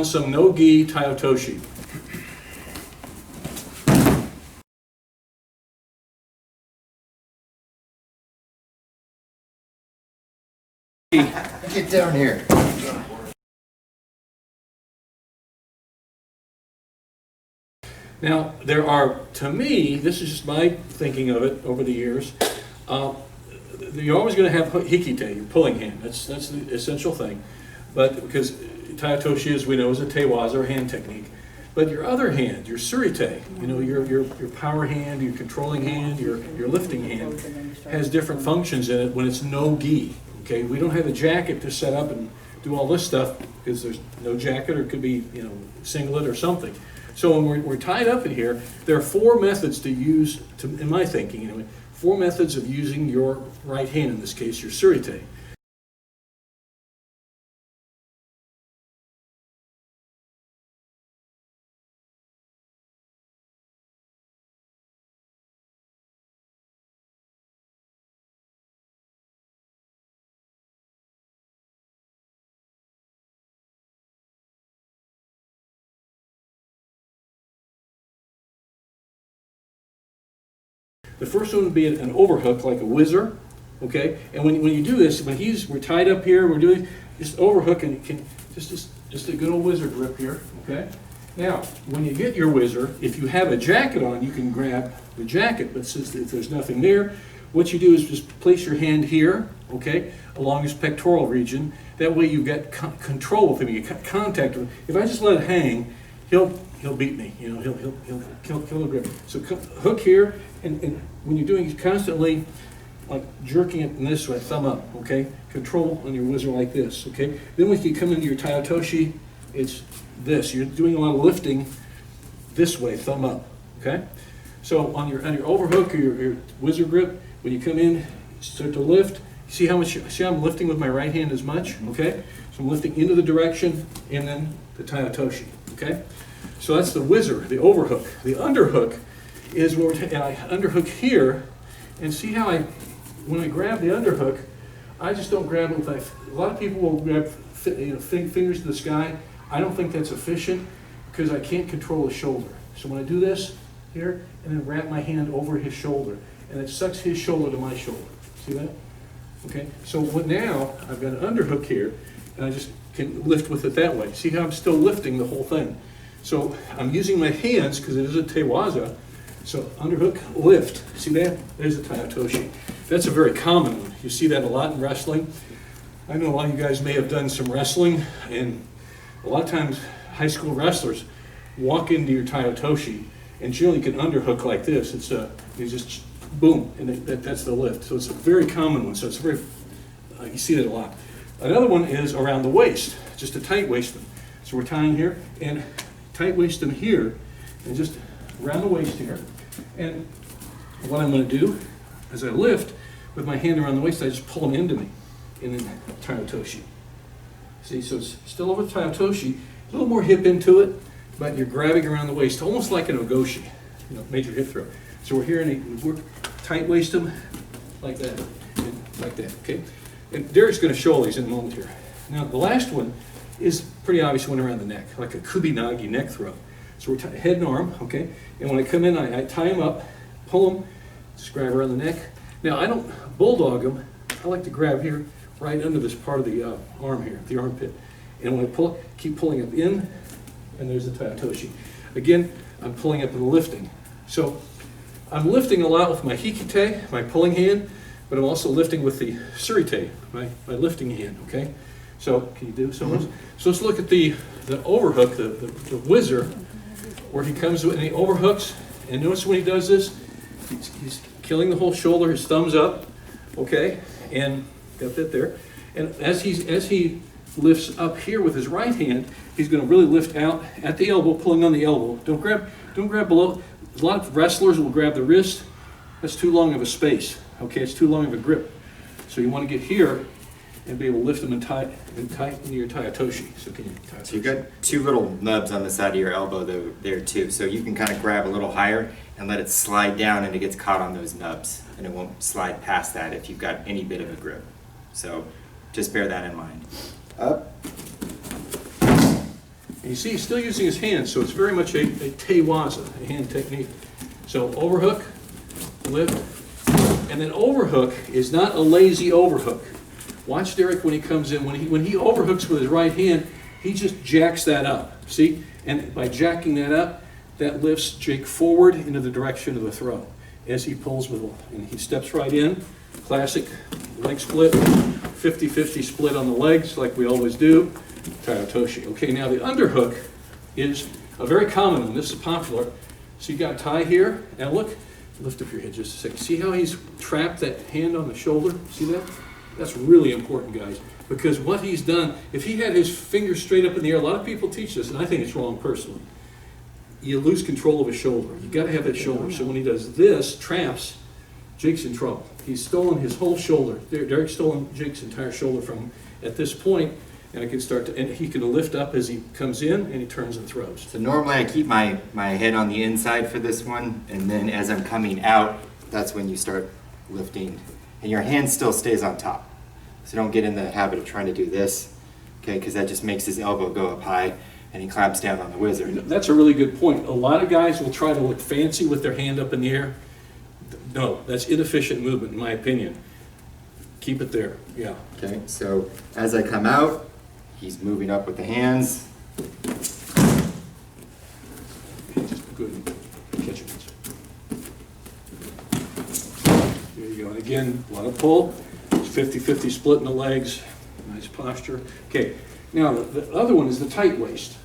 on some no-gi Tai Otoshi. Get down here. Now, there are, to me, this is just my thinking of it over the years, you're always going to have hikite, your pulling hand. That's the essential thing. But because Tai Otoshi, as we know, is a teiwaza or hand technique. But your other hand, your surite, you know, your power hand, your controlling hand, your lifting hand, has different functions in it when it's no gi. Okay, we don't have a jacket to set up and do all this stuff because there's no jacket, or it could be, you know, singlet or something. So when we're tied up in here, there are four methods to use, in my thinking anyway, four methods of using your right hand, in this case, your surite. The first one would be an overhook, like a whizzer, okay? And when you do this, when we're tied up here, we're doing just overhook, and you can just a good old whizzer grip here, okay? Now, when you get your whizzer, if you have a jacket on, you can grab the jacket, but since if there's nothing there, what you do is just place your hand here, okay, along his pectoral region. That way you get control with him, you get contact with him. If I just let it hang, he'll beat me, you know, he'll kill the grip. So hook here, and when you're doing, constantly like jerking it in this way, thumb up, okay? Control on your whizzer like this, okay? Then when you come into your Tai Otoshi, it's this. You're doing a lot of lifting this way, thumb up, okay? So on your overhook or your whizzer grip, when you come in, start to lift, see how I'm lifting with my right hand as much, okay? So I'm lifting into the direction, and then the Tai Otoshi, okay? So that's the whizzer, the overhook. The underhook is where I underhook here, and see how when I grab the underhook, I just don't grab it with a lot of people will grab fingers to the sky. I don't think that's efficient because I can't control the shoulder. So when I do this here, and then wrap my hand over his shoulder, and it sucks his shoulder to my shoulder. See that? Okay, so now I've got an underhook here, and I just can lift with it that way. See how I'm still lifting the whole thing? So I'm using my hands because it is a teiwaza. So underhook, lift. See that? There's a Tai Otoshi. That's a very common one. You see that a lot in wrestling. I know a lot of you guys may have done some wrestling, and a lot of times high school wrestlers walk into your Tai Otoshi, and generally you can underhook like this. It's you just boom, and that's the lift. So it's a very common one. So it's very you see that a lot. Another one is around the waist, just a tight waist them. So we're tying here and tight waist them here, and just around the waist here. And what I'm going to do is I lift with my hand around the waist. I just pull them into me in the Tai Otoshi. See, so it's still over the Tai Otoshi, a little more hip into it, but you're grabbing around the waist, almost like an ogoshi, you know, major hip throw. So we're here and we work tight waist them like that, and like that, okay? And Derek's going to show all these in a moment here. Now the last one is pretty obvious one around the neck, like a kubinagi neck throw. So we're head and arm, okay? And when I come in, I tie them up, pull them, just grab around the neck. Now I don't bulldog them. I like to grab here, right under this part of the arm here, the armpit. And when I pull, keep pulling up in, and there's the Tai Otoshi. Again, I'm pulling up and lifting. So I'm lifting a lot with my hikite, my pulling hand, but I'm also lifting with the surite, my lifting hand, okay? So can you do so much? So let's look at the overhook, the whizzer, where he comes and he overhooks, and notice when he does this, he's killing the whole shoulder, his thumbs up, okay, and got that there. And as he lifts up here with his right hand, he's going to really lift out at the elbow, pulling on the elbow. Don't grab below. A lot of wrestlers will grab the wrist. That's too long of a space, okay? It's too long of a grip. So you want to get here and be able to lift them and tighten your Tai Otoshi. So can you Tai Otoshi? So you've got two little nubs on the side of your elbow there too. So you can kind of grab a little higher and let it slide down, and it gets caught on those nubs, and it won't slide past that if you've got any bit of a grip. So just bear that in mind. Up. And you see, he's still using his hands, so it's very much a teiwaza, a hand technique. So overhook, lift, and then overhook is not a lazy overhook. Watch Derek when he comes in. When he overhooks with his right hand, he just jacks that up. See? And by jacking that up, that lifts Jake forward into the direction of the throw as he pulls with one. And he steps right in. Classic leg split, 50-50 split on the legs like we always do. Tai Otoshi. Okay, now the underhook is a very common one. This is popular. So you got Tai here. Now look, lift up your head just a second. See how he's trapped that hand on the shoulder? See that? That's really important, guys. Because what he's done, if he had his fingers straight up in the air, a lot of people teach this, and I think it's wrong personally. You lose control of his shoulder. You got to have that shoulder. So when he does this, traps, Jake's in trouble. He's stolen his whole shoulder. Derek's stolen Jake's entire shoulder from him at this point, and it can start to, and he can lift up as he comes in and he turns and throws. So normally I keep my head on the inside for this one, and then as I'm coming out, that's when you start lifting, and your hand still stays on top. So don't get in the habit of trying to do this, okay, because that just makes his elbow go up high and he clamps down on the wizard. That's a really good point. A lot of guys will try to look fancy with their hand up in the air. No, that's inefficient movement in my opinion. Keep it there, yeah. Okay, so as I come out, he's moving up with the hands. Just good catch it. There you go. And again, a lot of pull. It's 50-50 split in the legs. Nice posture. Okay, now the other one is the tight waist.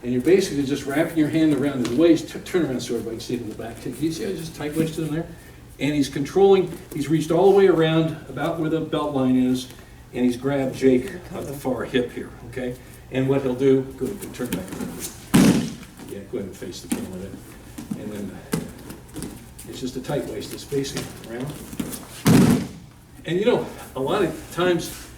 And you're basically just wrapping your hand around his waist. Turn around so everybody can see it in the back. Can you see how he's just tight waisted in there? And he's controlling, he's reached all the way around about where the belt line is, and he's grabbed Jake at the far hip here, okay? And what he'll do, go ahead and turn back around. Yeah, go ahead and face the camera there. And then it's just a tight waist, it's facing around. And you know, a lot of times,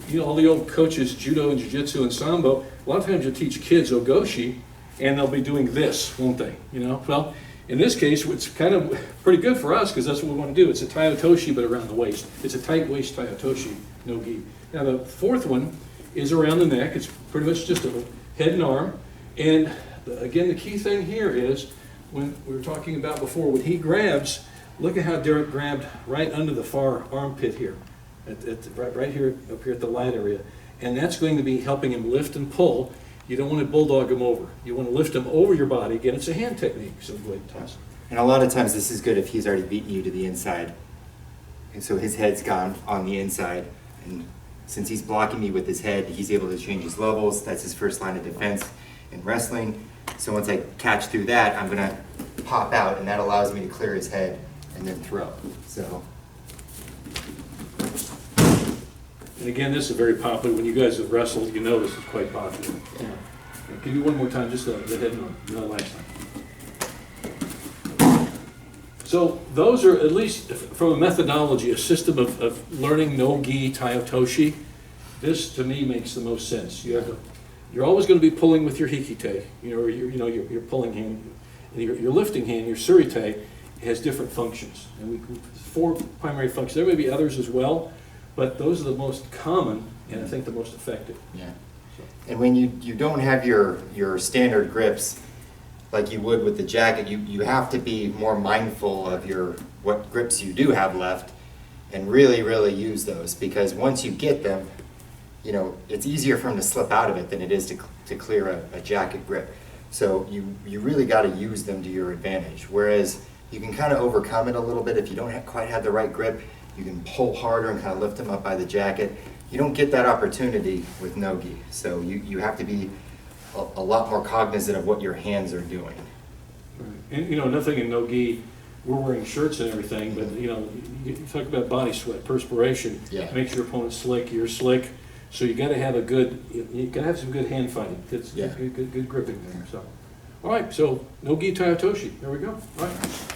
you know, all the old coaches, judo and jiu-jitsu and sambo, a lot of times you'll teach kids ogoshi, and they'll be doing this, won't they? You know, well, in this case, it's kind of pretty good for us because that's what we want to do. It's a Tai Otoshi, but around the waist. It's a tight waist Tai Otoshi, no gi. Now the fourth one is around the neck. It's pretty much just a head and arm. And again, the key thing here is when we were talking about before, when he grabs, look at how Derek grabbed right under the far armpit here, right here, up here at the lat area. And that's going to be helping him lift and pull. You don't want to bulldog him over. You want to lift him over your body. Again, it's a hand technique, so go ahead and toss it. And a lot of times this is good if he's already beaten you to the inside. And so his head's gone on the inside. And since he's blocking me with his head, he's able to change his levels. That's his first line of defense in wrestling. So once I catch through that, I'm going to pop out, and that allows me to clear his head and then throw. So. And again, this is very popular. When you guys have wrestled, you know this is quite popular. Yeah. Can you do one more time, just the head and arm, not last time. So those are, at least from a methodology, a system of learning no-gi Tai Otoshi. This, to me, makes the most sense. You're always going to be pulling with your hikite, your pulling hand, and your lifting hand, your surite, has different functions. And 4 primary functions. There may be others as well, but those are the most common and I think the most effective. Yeah. And when you don't have your standard grips like you would with the jacket, you have to be more mindful of what grips you do have left and really, really use those, because once you get them, you know, it's easier for them to slip out of it than it is to clear a jacket grip. So you really got to use them to your advantage. Whereas you can kind of overcome it a little bit if you don't quite have the right grip. You can pull harder and kind of lift them up by the jacket. You don't get that opportunity with no-gi. So you have to be a lot more cognizant of what your hands are doing. Right. And you know, nothing in no-gi, we're wearing shirts and everything, but you know, you talk about body sweat, perspiration. Yeah. Makes your opponent slick, you're slick. So you got to have you got to have some good hand fighting. It's good gripping there. So, all right. So no-gi Tai Otoshi. There we go. All right.